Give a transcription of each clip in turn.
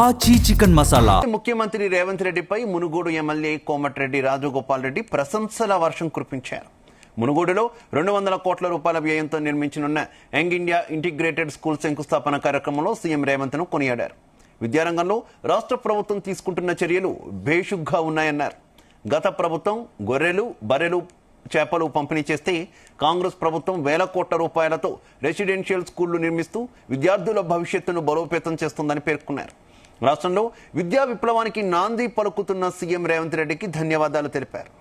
ఆచి చికెన్ మసాలా. ముఖ్యమంత్రి రేవంత్ రెడ్డిపై మునుగోడు ఎమ్మెల్యే కోమటిరెడ్డి రాజగోపాల్ రెడ్డి ప్రశంసల వర్షం కురిపించారు. మునుగోడులో 200 కోట్ల రూపాయల వ్యయంతో నిర్మించనున్న యంగ్ ఇండియా ఇంటిగ్రేటెడ్ స్కూల్ శంకుస్థాపన కార్యక్రమంలో సీఎం రేవంత్ ను కొనియాడారు. విద్యారంగంలో రాష్ట్ర ప్రభుత్వం తీసుకుంటున్న చర్యలు బేషుగ్గా ఉన్నాయన్నారు. గత ప్రభుత్వం గొర్రెలు బర్రెలు చేపలు పంపిణీ చేస్తే కాంగ్రెస్ ప్రభుత్వం వేల కోట్ల రూపాయలతో రెసిడెన్షియల్ స్కూళ్లు నిర్మిస్తూ విద్యార్థుల భవిష్యత్తును బలోపేతం చేస్తుందని పేర్కొన్నారు. రాష్ట్రంలో విద్యా విప్లవానికి నాంది పలుకుతున్న సీఎం రేవంత్ రెడ్డికి ధన్యవాదాలు తెలిపారు.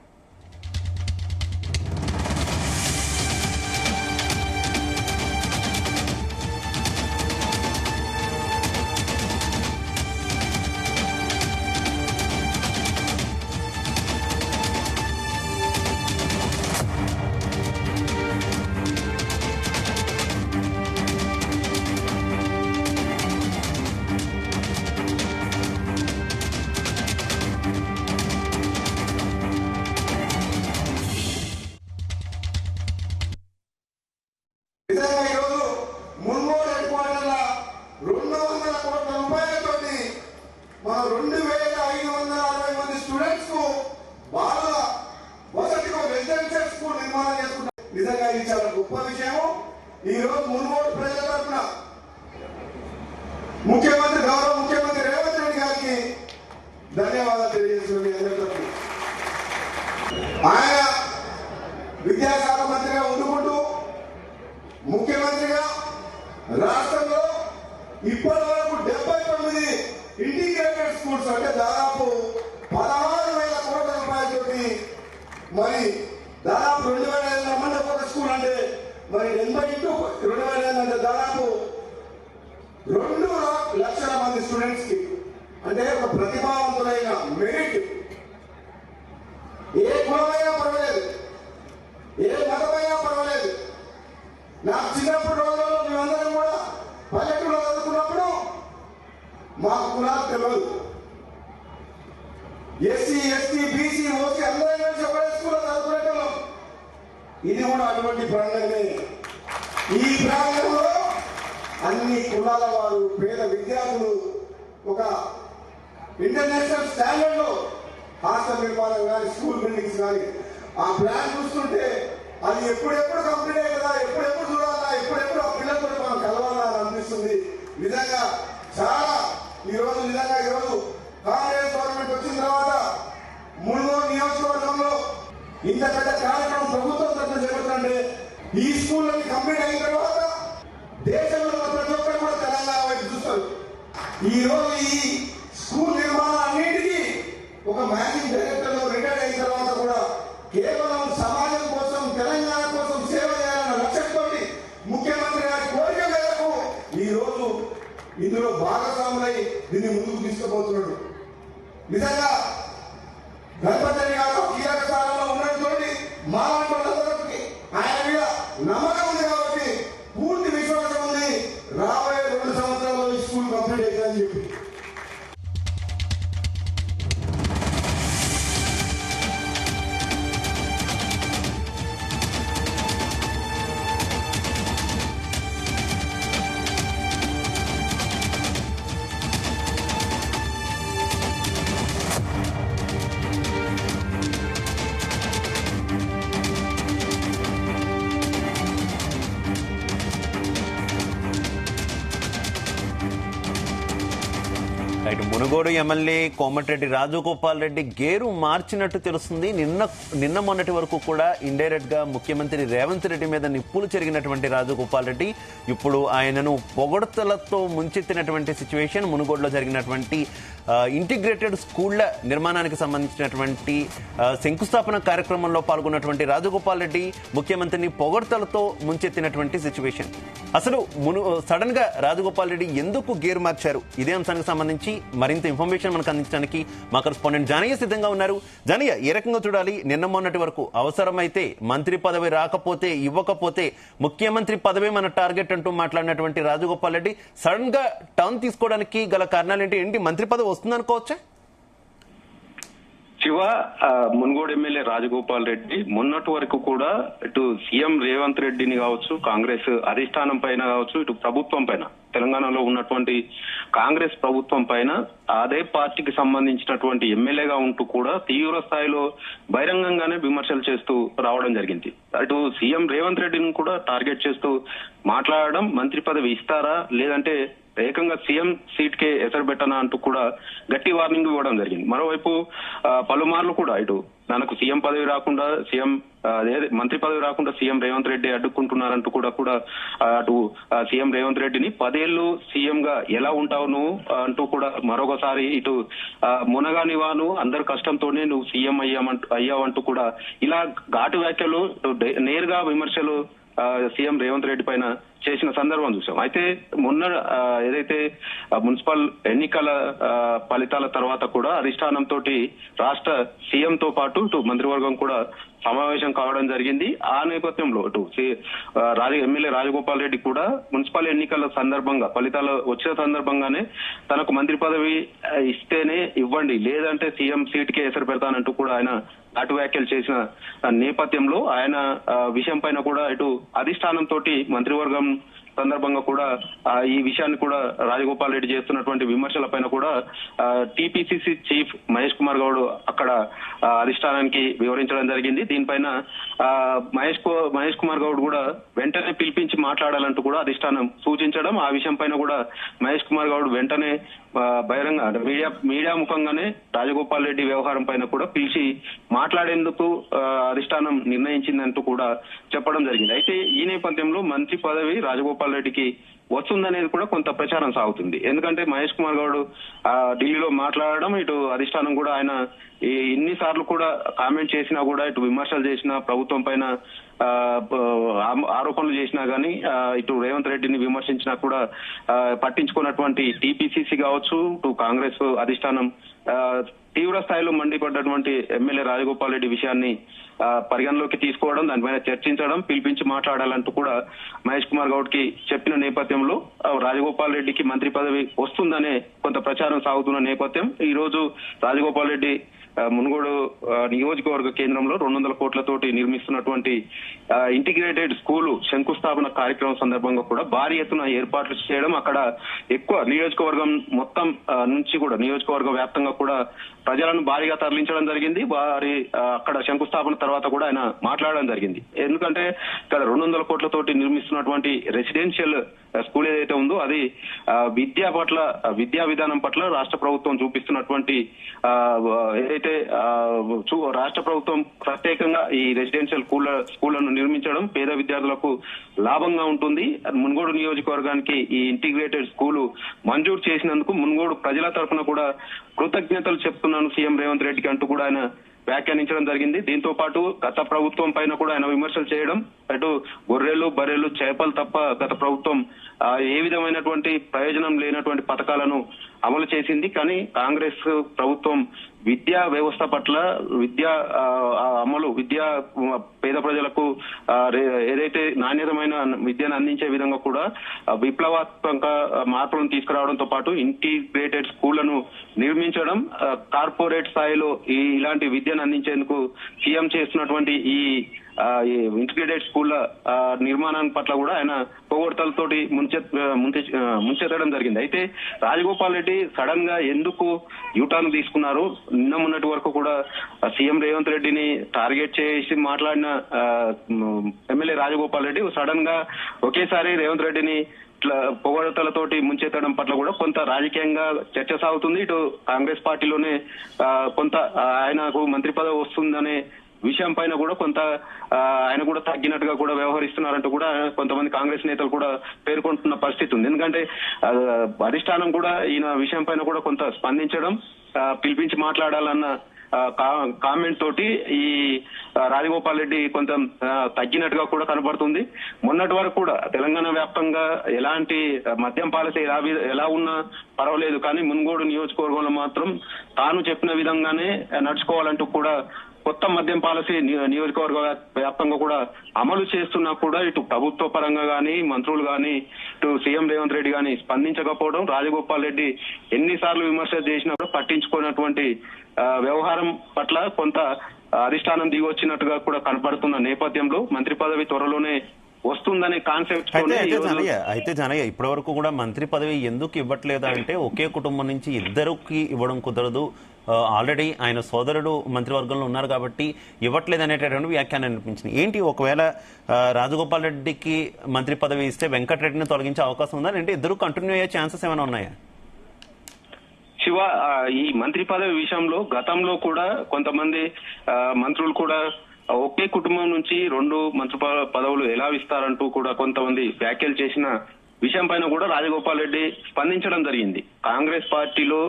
మునుగోడు హెడ్ క్వార్టర్ల 200 కోట్ల రూపాయలతోటి మన 2560 మంది స్టూడెంట్స్ కు బాల వసతికి రెసిడెన్షియల్ స్కూల్ నిర్మాణం చేసుకుంటారు. నిజంగా ఇది చాలా గొప్ప విషయం. ఈ రోజు మునుగోడు ప్రజల తరఫున గౌరవ ముఖ్యమంత్రి రేవంత్ రెడ్డి గారికి ధన్యవాదాలు తెలియజేస్తున్నాను. ఆయన విద్యాశాఖ మంత్రిగా ఉండుకుంటూ ముఖ్యమంత్రిగా రాష్ట్రంలో ఇప్పటి వరకు 79 ఇంటిగ్రేటెడ్ స్కూల్స్ అంటే దాదాపు 16,000 కోట్ల రూపాయలతోటి మరి దాదాపు 2,500 మంది ఒక్కొక్క స్కూల్ అంటే మరి 80 ఇంటూ 2,500 అంటే దాదాపు 2 లక్షల మంది స్టూడెంట్స్ కి అంటే ఒక ప్రతిభావంతులైన మెరిట్ ఏ కులమైనా పర్వాలేదు, ఏ మతమైనా పర్వాలేదు. నాకు చిన్నప్పుడు రోజుల్లో మేమందరం కూడా పల్లెటూరులో చదువుకున్నప్పుడు మాకు కులాలు తెలియదు. ఎస్సీ ఎస్టీ బీసీ ఓసీ అందరం కలిసి ఒకటే స్కూల్లో చదువుకునేటోళ్ళం. ఇది కూడా అటువంటి ప్రాంగణమే. ఈ ప్రాంగణంలో అన్ని కులాల వారు పేద విద్యార్థులు ఒక ఇంటర్నేషనల్ స్టాండర్డ్ లో హాస్టల్ నిర్మాణం కానీ స్కూల్ బిల్డింగ్స్ కానీ ఆ ప్లాన్ చూస్తుంటే అది ఎప్పుడెప్పుడు కంప్లీట్ అయ్యి కదా, ఎప్పుడెప్పుడు చూడాలా, ఎప్పుడెప్పుడు ఆ పిల్లలతో మనం కలవాలా అని అనిపిస్తుంది. నిజంగా చాలా ఈరోజు కాంగ్రెస్ గవర్నమెంట్ వచ్చిన తర్వాత మునుగోడు నియోజకవర్గంలో ఇంత పెద్ద కార్యక్రమం ప్రభుత్వం తరఫున చేపడుతుంటే ఈ స్కూళ్ళని కంప్లీట్ అయిన తర్వాత దేశంలో ప్రతి ఒక్కరు కూడా తెలంగాణ వైపు చూస్తారు. ఈ రోజు ఈ స్కూల్ నిర్మాణం అన్నింటికీ ఒక మేనేజింగ్ డైరెక్టర్ లో రిటైర్ అయిన తర్వాత కూడా కేవలం సమాజం కోసం తెలంగాణ కోసం సేవ చేయాలన్న లక్ష్యంతో ముఖ్యమంత్రి గారి కోరిక మేరకు ఈ రోజు ఇందులో భాగస్వాములై దీన్ని ముందుకు తీసుకుపోతున్నాడు. నిజంగా గణపతి గారు కీలక స్థానంలో ఉన్నటువంటి మాలాంటి వాళ్ళందరికీ ఆయన మీద నమ్మకం ఉంది కాబట్టి పూర్తి విశ్వాసం ఉంది రాబోయే 2 సంవత్సరాల్లో ఈ స్కూల్ కంప్లీట్ అవుతుందని చెప్పి. మునుగోడు ఎమ్మెల్యే కోమటిరెడ్డి రాజగోపాల్ రెడ్డి గేరు మార్చినట్టు తెలుస్తుంది. నిన్న మొన్నటి వరకు కూడా ఇండైరెక్ట్ గా ముఖ్యమంత్రి రేవంత్ రెడ్డి మీద నిప్పులు చెరిగినటువంటి రాజగోపాల్ రెడ్డి ఇప్పుడు ఆయనను పొగడ్తలతో ముంచెత్తినటువంటి సిచ్యువేషన్. మునుగోడులో జరిగినటువంటి ఇంటిగ్రేటెడ్ స్కూళ్ల నిర్మాణానికి సంబంధించినటువంటి శంకుస్థాపన కార్యక్రమంలో పాల్గొన్నటువంటి రాజగోపాల్ రెడ్డి ముఖ్యమంత్రిని పొగడ్తలతో ముంచెత్తినటువంటి సిచ్యువేషన్. అసలు సడన్ గా రాజగోపాల్ రెడ్డి ఎందుకు గేరు మార్చారు? ఇదే అంశానికి సంబంధించి మరింత ఇన్ఫర్మేషన్ మనకు అందించడానికి మా కరెస్పాండెంట్ జానయ్య సిద్ధంగా ఉన్నారు. జానయ్య, ఏ రకంగా చూడాలి? నిన్న మొన్నటి వరకు అవసరమైతే మంత్రి పదవి రాకపోతే ఇవ్వకపోతే ముఖ్యమంత్రి పదవి మన టార్గెట్ అంటూ మాట్లాడినటువంటి రాజగోపాల్ రెడ్డి సడన్ గా టర్న్ తీసుకోవడానికి గల కారణాలు ఏంటి? మంత్రి పదవి వస్తుందనుకోవచ్చా? శివ, మున్గోడు ఎమ్మెల్యే రాజగోపాల్ రెడ్డి మొన్నటి వరకు కూడా ఇటు సీఎం రేవంత్ రెడ్డిని కావచ్చు, కాంగ్రెస్ అధిష్టానం పైన కావచ్చు, ఇటు ప్రభుత్వం పైన, తెలంగాణలో ఉన్నటువంటి కాంగ్రెస్ ప్రభుత్వం పైన అదే పార్టీకి సంబంధించినటువంటి ఎమ్మెల్యేగా ఉంటూ కూడా తీవ్ర స్థాయిలో బహిరంగంగానే విమర్శలు చేస్తూ రావడం జరిగింది. అటు సీఎం రేవంత్ రెడ్డిని కూడా టార్గెట్ చేస్తూ మాట్లాడడం, మంత్రి పదవి ఇస్తారా లేదంటే ఏకంగా సీఎం సీట్ కే ఎసరు పెట్టనా అంటూ కూడా గట్టి వార్నింగ్ ఇవ్వడం జరిగింది. మరోవైపు పలుమార్లు కూడా ఇటు నాకు సీఎం పదవి రాకుండా మంత్రి పదవి రాకుండా సీఎం రేవంత్ రెడ్డి అడ్డుకుంటున్నారంటూ కూడా అటు సీఎం రేవంత్ రెడ్డిని 10 ఏళ్లు సీఎం గా ఎలా ఉంటావు నువ్వు అంటూ కూడా మరొకసారి ఇటు మునగానివాను అందరి కష్టంతోనే నువ్వు సీఎం అయ్యావంటూ కూడా ఇలా ఘాటు వ్యాఖ్యలు నేరుగా విమర్శలు సీఎం రేవంత్ రెడ్డి పైన చేసిన సందర్భం చూసాం. అయితే మొన్న ఏదైతే మున్సిపల్ ఎన్నికల ఫలితాల తర్వాత కూడా అధిష్టానంతో రాష్ట్ర సీఎం తో పాటు ఇటు మంత్రివర్గం కూడా సమావేశం కావడం జరిగింది. ఆ నేపథ్యంలో ఇటు ఎమ్మెల్యే రాజగోపాల్ రెడ్డి కూడా మున్సిపల్ ఎన్నికల సందర్భంగా ఫలితాలు వచ్చిన సందర్భంగానే తనకు మంత్రి పదవి ఇస్తేనే ఇవ్వండి, లేదంటే సీఎం సీట్ కే ఎసరు పెడతానంటూ కూడా ఆయన అటు వ్యాఖ్యలు చేసిన నేపథ్యంలో ఆయన విషయం పైన కూడా ఇటు అధిష్టానం తోటి మంత్రివర్గం సందర్భంగా కూడా ఈ విషయాన్ని కూడా రాజగోపాల్ రెడ్డి చేస్తున్నటువంటి విమర్శల పైన కూడా టీపీసీసీ చీఫ్ మహేష్ కుమార్ గౌడ్ అక్కడ అధిష్టానానికి వివరించడం జరిగింది. దీనిపైన మహేష్ కుమార్ గౌడ్ కూడా వెంటనే పిలిపించి మాట్లాడాలంటూ కూడా అధిష్టానం సూచించడం, ఆ విషయం పైన కూడా మహేష్ కుమార్ గౌడ్ వెంటనే బహిరంగ మీడియా ముఖంగానే రాజగోపాల్ రెడ్డి వ్యవహారం పైన కూడా పిలిచి మాట్లాడేందుకు అధిష్టానం నిర్ణయించిందంటూ కూడా చెప్పడం జరిగింది. అయితే ఈ నేపథ్యంలో మంత్రి పదవి రాజగోపాల్ రెడ్డికి వస్తుందనేది కూడా కొంత ప్రచారం సాగుతుంది. ఎందుకంటే మహేష్ కుమార్ గౌడ్ ఢిల్లీలో మాట్లాడడం, ఇటు అధిష్టానం కూడా ఆయన ఇన్నిసార్లు కూడా కామెంట్ చేసినా కూడా, ఇటు విమర్శలు చేసినా, ప్రభుత్వం పైన ఆరోపణలు చేసినా గానీ, ఇటు రేవంత్ రెడ్డిని విమర్శించినా కూడా పట్టించుకున్నటువంటి టీపీసీసీ కావచ్చు, ఇటు కాంగ్రెస్ అధిష్టానం తీవ్ర స్థాయిలో మండిపడ్డటువంటి ఎమ్మెల్యే రాజగోపాల్ రెడ్డి విషయాన్ని పరిగణలోకి తీసుకోవడం, దానిపైన చర్చించడం, పిలిపించి మాట్లాడాలంటూ కూడా మహేష్ కుమార్ గౌడ్ కి చెప్పిన నేపథ్యంలో రాజగోపాల్ రెడ్డికి మంత్రి పదవి వస్తుందనే కొంత ప్రచారం సాగుతున్న నేపథ్యం ఈ రోజు రాజగోపాల్ రెడ్డి మున్గోడు నియోజకవర్గ కేంద్రంలో 200 కోట్లతోటి నిర్మిస్తున్నటువంటి ఇంటిగ్రేటెడ్ స్కూలు శంకుస్థాపన కార్యక్రమం సందర్భంగా కూడా భారీ ఎత్తున ఏర్పాట్లు చేయడం, అక్కడ ఎక్కువ నియోజకవర్గం మొత్తం నుంచి కూడా నియోజకవర్గ వ్యాప్తంగా కూడా ప్రజలను భారీగా తరలించడం జరిగింది. అక్కడ శంకుస్థాపన తర్వాత కూడా ఆయన మాట్లాడడం జరిగింది. ఎందుకంటే ఇక్కడ 200 కోట్లతోటి నిర్మిస్తున్నటువంటి రెసిడెన్షియల్ స్కూల్ ఏదైతే ఉందో అది విద్యా విధానం పట్ల రాష్ట్ర ప్రభుత్వం చూపిస్తున్నటువంటి ఏదైతే రాష్ట్ర ప్రభుత్వం ప్రత్యేకంగా ఈ రెసిడెన్షియల్ స్కూళ్లను నిర్మించడం పేద విద్యార్థులకు లాభంగా ఉంటుంది. మున్గోడు నియోజకవర్గానికి ఈ ఇంటిగ్రేటెడ్ స్కూలు మంజూరు చేసినందుకు మున్గోడు ప్రజల తరఫున కూడా కృతజ్ఞతలు చెప్తున్నాను సీఎం రేవంత్ రెడ్డికి అంటూ కూడా ఆయన వ్యాఖ్యానించడం జరిగింది. దీంతో పాటు గత ప్రభుత్వం పైన కూడా ఆయన విమర్శలు చేయడం, అటు గొర్రెలు బర్రెలు చేపలు తప్ప గత ప్రభుత్వం ఏ విధమైనటువంటి ప్రయోజనం లేనటువంటి పథకాలను అమలు చేసింది. కానీ కాంగ్రెస్ ప్రభుత్వం విద్యా వ్యవస్థ పట్ల పేద ప్రజలకు ఏదైతే నాణ్యతమైన విద్యను అందించే విధంగా కూడా విప్లవాత్మక మార్పులను తీసుకురావడంతో పాటు ఇంటిగ్రేటెడ్ స్కూళ్లను నిర్మించడం, కార్పొరేట్ స్థాయిలో ఇలాంటి విద్యను అందించేందుకు సీఎం చేస్తున్నటువంటి ఈ ఇంటిగ్రేటెడ్ స్కూళ్ల నిర్మాణం పట్ల కూడా ఆయన పొగడ్తలతోటి ముంచెత్తడం జరిగింది. అయితే రాజగోపాల్ రెడ్డి సడన్ గా ఎందుకు యూటర్న్ తీసుకున్నారు? నిన్న మొన్నటి వరకు కూడా సీఎం రేవంత్ రెడ్డిని టార్గెట్ చేసి మాట్లాడిన ఎమ్మెల్యే రాజగోపాల్ రెడ్డి సడన్ గా ఒకేసారి రేవంత్ రెడ్డిని పొగడతలతోటి ముంచెత్తడం పట్ల కూడా కొంత రాజకీయంగా చర్చ సాగుతుంది. ఇటు కాంగ్రెస్ పార్టీలోనే కొంత ఆయనకు మంత్రి పదవి వస్తుందనే విషయం పైన కూడా కొంత ఆయన కూడా తగ్గినట్టుగా కూడా వ్యవహరిస్తున్నారంటూ కూడా కొంతమంది కాంగ్రెస్ నేతలు కూడా పేర్కొంటున్న పరిస్థితి ఉంది. ఎందుకంటే అధిష్టానం కూడా ఈయన విషయం పైన కూడా కొంత స్పందించడం, పిలిపించి మాట్లాడాలన్న కామెంట్ తోటి ఈ రాజగోపాల్ రెడ్డి కొంత తగ్గినట్టుగా కూడా కనబడుతుంది. మొన్నటి వరకు కూడా తెలంగాణ వ్యాప్తంగా ఎలాంటి మద్యం పాలసీ ఎలా ఉన్నా పర్వాలేదు, కానీ మున్గోడు నియోజకవర్గంలో మాత్రం తాను చెప్పిన విధంగానే నడుచుకోవాలంటూ కూడా కొత్త మద్యం పాలసీ నియోజకవర్గ వ్యాప్తంగా కూడా అమలు చేస్తున్నా కూడా ఇటు ప్రభుత్వ పరంగా గానీ మంత్రులు గానీ ఇటు సీఎం రేవంత్ రెడ్డి గానీ స్పందించకపోవడం, రాజగోపాల్ రెడ్డి ఎన్నిసార్లు విమర్శ చేసినా కూడా పట్టించుకున్నటువంటి వ్యవహారం పట్ల కొంత అధిష్టానం దిగొచ్చినట్టుగా కూడా కనపడుతున్న నేపథ్యంలో మంత్రి పదవి త్వరలోనే వస్తుందనే కాన్సెప్ట్ అయితే జానయ్య ఇప్పటి వరకు కూడా మంత్రి పదవి ఎందుకు ఇవ్వట్లేదా అంటే ఒకే కుటుంబం నుంచి ఇద్దరికి ఇవ్వడం కుదరదు, ఆల్రెడీ ఆయన సోదరుడు మంత్రివర్గంలో ఉన్నారు కాబట్టి ఇవ్వట్లేదు అనేటటువంటి వ్యాఖ్యానం అనిపించింది. ఏంటి ఒకవేళ రాజగోపాల్ రెడ్డికి మంత్రి పదవి ఇస్తే వెంకటరెడ్డిని తొలగించే అవకాశం ఉందా, అంటే ఇద్దరు కంటిన్యూ అయ్యే ఛాన్సెస్ ఏమైనా ఉన్నాయా? శివ, ఈ మంత్రి పదవి విషయంలో గతంలో కూడా కొంతమంది మంత్రులు కూడా ఒకే కుటుంబం నుంచి 2 మంత్రి పదవులు ఎలా ఇస్తారంటూ కూడా కొంతమంది వ్యాఖ్యలు చేసిన విషయం పైన కూడా రాజగోపాల్ రెడ్డి స్పందించడం జరిగింది. కాంగ్రెస్ పార్టీలో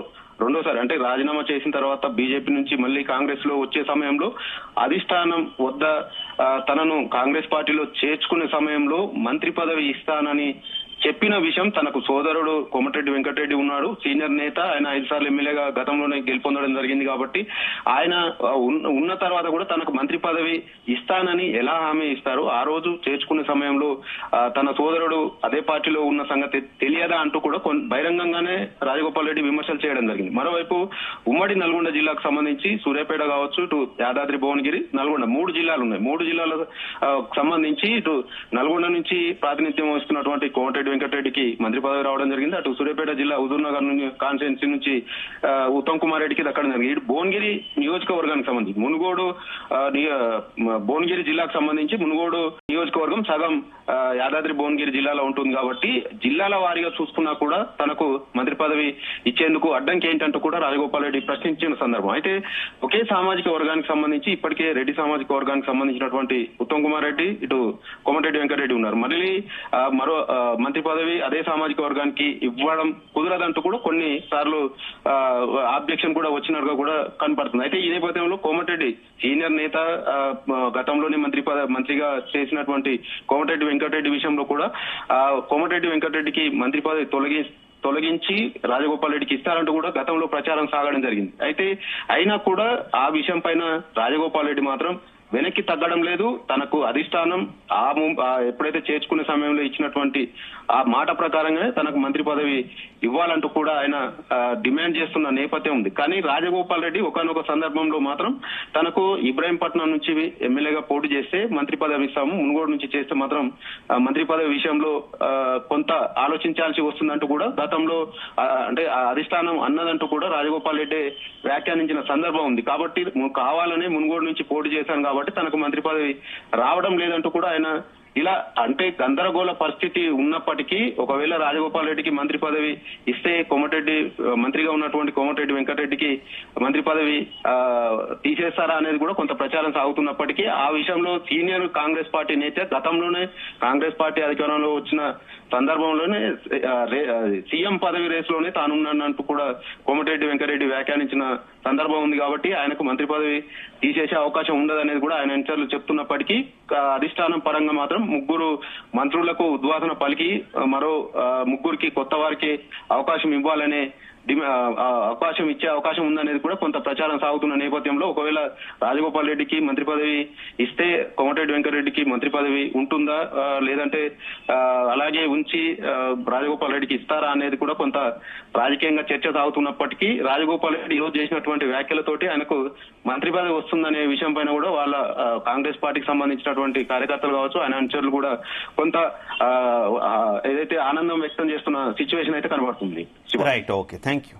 రెండోసారి అంటే రాజీనామా చేసిన తర్వాత బీజేపీ నుంచి మళ్ళీ కాంగ్రెస్ లో వచ్చే సమయంలో అధిష్టానం వద్ద తనను కాంగ్రెస్ పార్టీలో చేర్చుకునే సమయంలో మంత్రి పదవి ఇస్తానని చెప్పిన విషయం తనకు సోదరుడు కోమటిరెడ్డి వెంకటరెడ్డి ఉన్నాడు, సీనియర్ నేత, ఆయన 5 సార్లు ఎమ్మెల్యేగా గతంలోనే గెలుపొందడం జరిగింది కాబట్టి ఆయన ఉన్న తర్వాత కూడా తనకు మంత్రి పదవి ఇస్తానని ఎలా హామీ ఇస్తారు? ఆ రోజు చేర్చుకునే సమయంలో తన సోదరుడు అదే పార్టీలో ఉన్న సంగతి తెలియదా అంటూ కూడా బహిరంగంగానే రాజగోపాల్ రెడ్డి విమర్శలు చేయడం జరిగింది. మరోవైపు ఉమ్మడి నల్గొండ జిల్లాకు సంబంధించి సూర్యాపేట కావచ్చు, ఇటు యాదాద్రి భువనగిరి, నల్గొండ 3 జిల్లాలు ఉన్నాయి. 3 జిల్లాలకు సంబంధించి ఇటు నల్గొండ నుంచి ప్రాతినిధ్యం వస్తున్నటువంటి కోమటిరెడ్డి వెంకటరెడ్డికి మంత్రి పదవి రావడం జరిగింది. అటు సూర్యాపేట జిల్లా హుజూర్ నగర్ కాన్స్టిట్యున్సీ నుంచి ఉత్తమ్ కుమార్ రెడ్డికి దక్కడం జరిగింది. ఇటు భువనగిరి నియోజకవర్గానికి సంబంధించి మునుగోడు భువనగిరి జిల్లాకు సంబంధించి మునుగోడు నియోజకవర్గం సగం యాదాద్రి భువనగిరి జిల్లాలో ఉంటుంది కాబట్టి జిల్లాల వారీగా చూసుకున్నా కూడా తనకు మంత్రి పదవి ఇచ్చేందుకు అడ్డంకి ఏంటంటూ కూడా రాజగోపాల్ రెడ్డి ప్రశ్నించిన సందర్భం. అయితే ఒకే సామాజిక వర్గానికి సంబంధించి ఇప్పటికే రెడ్డి సామాజిక వర్గానికి సంబంధించినటువంటి ఉత్తమ్ కుమార్ రెడ్డి, ఇటు కోమటిరెడ్డి వెంకటరెడ్డి ఉన్నారు. మళ్ళీ మరో మంత్రి పదవి అదే సామాజిక వర్గానికి ఇవ్వడం కుదరదంటూ కూడా కొన్ని సార్లు ఆబ్జెక్షన్ కూడా వచ్చినట్టుగా కూడా కనపడుతుంది. అయితే ఈ నేపథ్యంలో కోమటిరెడ్డి సీనియర్ నేత, గతంలోనే మంత్రిగా చేసినటువంటి కోమటిరెడ్డి వెంకటరెడ్డి విషయంలో కూడా కోమటిరెడ్డి వెంకటరెడ్డికి మంత్రి పదవి తొలగించి రాజగోపాల్ రెడ్డికి ఇస్తారంటూ కూడా గతంలో ప్రచారం సాగడం జరిగింది. అయితే అయినా కూడా ఆ విషయం పైన రాజగోపాల్ రెడ్డి మాత్రం వెనక్కి తగ్గడం లేదు. తనకు అధిష్టానం ఎప్పుడైతే చేర్చుకునే సమయంలో ఇచ్చినటువంటి ఆ మాట ప్రకారంగానే తనకు మంత్రి పదవి ఇవ్వాలంటూ కూడా ఆయన డిమాండ్ చేస్తున్న నేపథ్యం ఉంది. కానీ రాజగోపాల్ రెడ్డి ఒకానొక సందర్భంలో మాత్రం తనకు ఇబ్రాహీంపట్నం నుంచి ఎమ్మెల్యేగా పోటీ చేస్తే మంత్రి పదవి ఇస్తాము, మునుగోడు నుంచి చేస్తే మాత్రం మంత్రి పదవి విషయంలో కొంత ఆలోచించాల్సి వస్తుందంటూ కూడా గతంలో అంటే అధిష్టానం అన్నదంటూ కూడా రాజగోపాల్ రెడ్డి వ్యాఖ్యానించిన సందర్భం ఉంది. కాబట్టి కావాలనే మునుగోడు నుంచి పోటీ చేశాను కాబట్టి తనకు మంత్రి పదవి రావడం లేదంటూ కూడా ఆయన ఇలా అంటే గందరగోళ పరిస్థితి ఉన్నప్పటికీ ఒకవేళ రాజగోపాల్ రెడ్డికి మంత్రి పదవి ఇస్తే కోమటిరెడ్డి మంత్రిగా ఉన్నటువంటి కోమటిరెడ్డి వెంకటరెడ్డికి మంత్రి పదవి తీసేస్తారా అనేది కూడా కొంత ప్రచారం సాగుతున్నప్పటికీ ఆ విషయంలో సీనియర్ కాంగ్రెస్ పార్టీ నేత గతంలోనే కాంగ్రెస్ పార్టీ అధికారంలో వచ్చిన సందర్భంలోనే సీఎం పదవి రేసులోనే తానున్నానంటూ కూడా కోమటిరెడ్డి వెంకటరెడ్డి వ్యాఖ్యానించిన సందర్భం ఉంది కాబట్టి ఆయనకు మంత్రి పదవి తీసేసే అవకాశం ఉండదనేది కూడా ఆయన అనుచరులు చెప్తున్నప్పటికీ అధిష్టానం పరంగా మాత్రం 3 మంత్రులకు ఉద్వాసన పలికి మరో 3కి కొత్త వారికి అవకాశం ఇవ్వాలనే అవకాశం ఇచ్చే అవకాశం ఉందనేది కూడా కొంత ప్రచారం సాగుతున్న నేపథ్యంలో ఒకవేళ రాజగోపాల్ రెడ్డికి మంత్రి పదవి ఇస్తే కోమటిరెడ్డి వెంకటరెడ్డికి మంత్రి పదవి ఉంటుందా లేదంటే అలాగే ఉంచి రాజగోపాల్ రెడ్డికి ఇస్తారా అనేది కూడా కొంత రాజకీయంగా చర్చ సాగుతున్నప్పటికీ రాజగోపాల్ రెడ్డి ఈరోజు చేసినటువంటి వ్యాఖ్యలతోటి ఆయనకు మంత్రి పదవి వస్తుందనే విషయం పైన కూడా వాళ్ళ కాంగ్రెస్ పార్టీకి సంబంధించినటువంటి కార్యకర్తలు కావచ్చు ఆయన అనుచరులు కూడా కొంత ఏదైతే ఆనందం వ్యక్తం చేస్తున్న సిచ్యువేషన్ అయితే కనబడుతుంది. Right, okay, thank you.